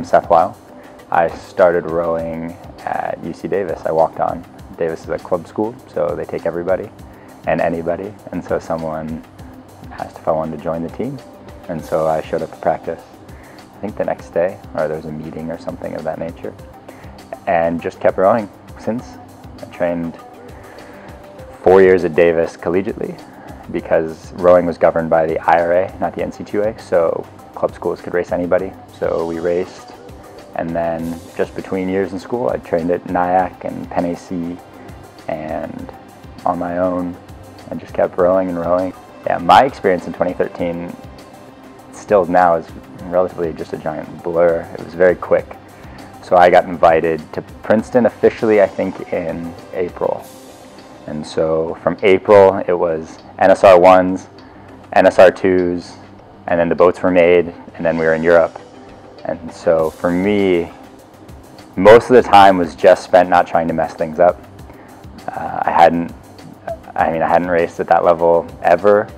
Seth Weil. I started rowing at UC Davis. I walked on. Davis is a club school, so they take everybody and anybody. And so someone asked if I wanted to join the team. And so I showed up to practice, I think the next day, or there was a meeting or something of that nature, and just kept rowing since. I trained 4 years at Davis collegiately because rowing was governed by the IRA, not the NC2A, so club schools could race anybody. So we raced, and then just between years in school, I trained at NIAC and Penn AC and on my own, and just kept rowing and rowing. Yeah, my experience in 2013, still now, is relatively just a giant blur. It was very quick. So I got invited to Princeton officially, I think, in April. And so from April, it was NSR 1s, NSR 2s, and then the boats were made, and then we were in Europe. And so for me, most of the time was just spent not trying to mess things up. I hadn't raced at that level ever.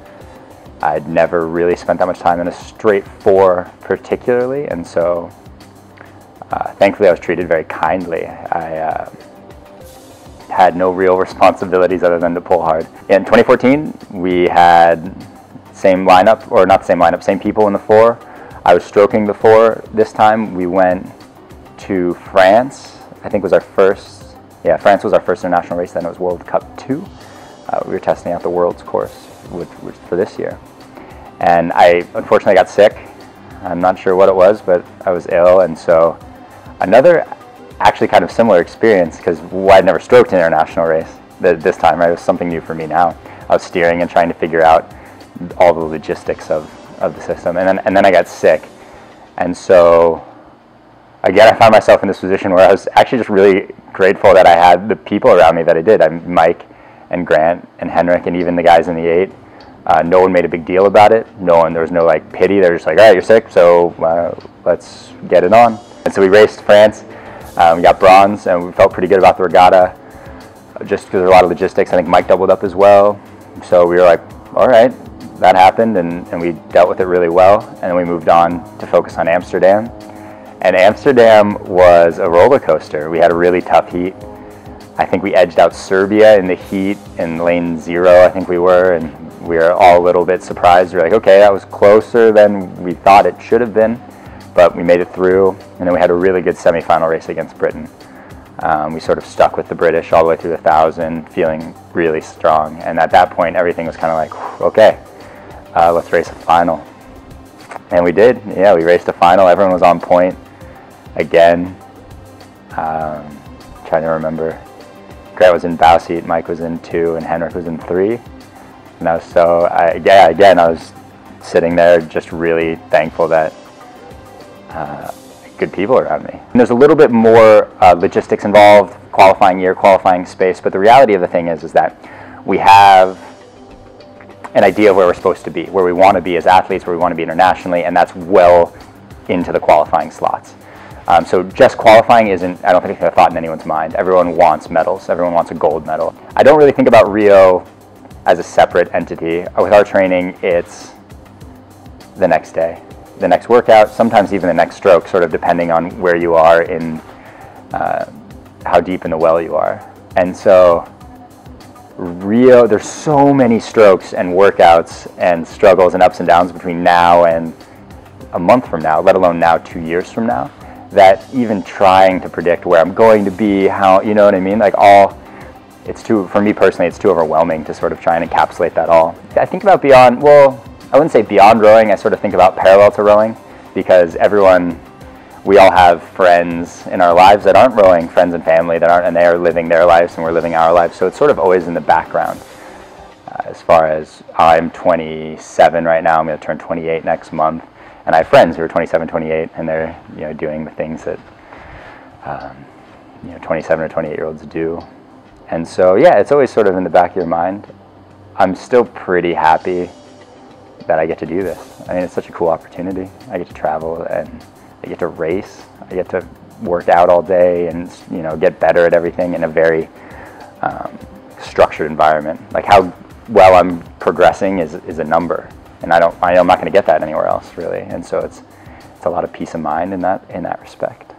I'd never really spent that much time in a straight four particularly, and so thankfully I was treated very kindly. I had no real responsibilities other than to pull hard. In 2014, we had same lineup, or not the same lineup, same people in the four. I was stroking the four this time. We went to France, I think was our first, France was our first international race, then it was World Cup 2. We were testing out the Worlds course which for this year. And I unfortunately got sick. I'm not sure what it was, but I was ill, and so another actually kind of similar experience, because I'd never stroked an international race this time, right? It was something new for me now. I was steering and trying to figure out all the logistics of the system, and then I got sick. And so again, I found myself in this position where I was actually just really grateful that I had the people around me that I did. Mike and Grant and Henrik and even the guys in the 8. No one made a big deal about it. There was no like pity. They're just like, all right, you're sick, so let's get it on. And so we raced France. We got bronze, and we felt pretty good about the regatta, just because there's a lot of logistics. I think Mike doubled up as well. So we were like, all right, that happened, and we dealt with it really well. And then we moved on to focus on Amsterdam. And Amsterdam was a roller coaster. We had a really tough heat. I think we edged out Serbia in the heat in lane 0, I think we were, and we were all a little bit surprised. We were like, okay, that was closer than we thought it should have been, but we made it through. And then we had a really good semifinal race against Britain. We sort of stuck with the British all the way through the 1,000, feeling really strong. And at that point, everything was kind of like, okay, let's race a final. And we did. Yeah, we raced a final. Everyone was on point again. Trying to remember. Grant was in bow seat, Mike was in 2, and Henrik was in 3. And I was again, I was sitting there just really thankful that good people around me. And there's a little bit more logistics involved, qualifying year, qualifying space, but the reality of the thing is that we have an idea of where we're supposed to be, where we want to be as athletes, where we want to be internationally, and that's well into the qualifying slots. So just qualifying isn't, I don't think, a thought in anyone's mind. Everyone wants medals. Everyone wants a gold medal. I don't really think about Rio as a separate entity. With our training, it's the next day, the next workout, sometimes even the next stroke, sort of depending on where you are in how deep in the well you are. And so Rio, there's so many strokes and workouts and struggles and ups and downs between now and a month from now, let alone now 2 years from now, that even trying to predict where I'm going to be, how, you know what I mean? Like for me personally, it's too overwhelming to sort of try and encapsulate that all. I think about beyond, well, I wouldn't say beyond rowing, I sort of think about parallel to rowing, because we all have friends in our lives that aren't rowing, friends and family that aren't, and they are living their lives and we're living our lives. So it's sort of always in the background. As far as I'm 27 right now, I'm going to turn 28 next month. And I have friends who are 27, 28, and they're doing the things that 27 or 28-year-olds do. And so yeah, it's always sort of in the back of your mind. I'm still pretty happy that I get to do this. I mean, it's such a cool opportunity. I get to travel and I get to race. I get to work out all day and get better at everything in a very structured environment. Like how well I'm progressing is a number. And I know I'm not going to get that anywhere else, really. And so it's a lot of peace of mind in that respect.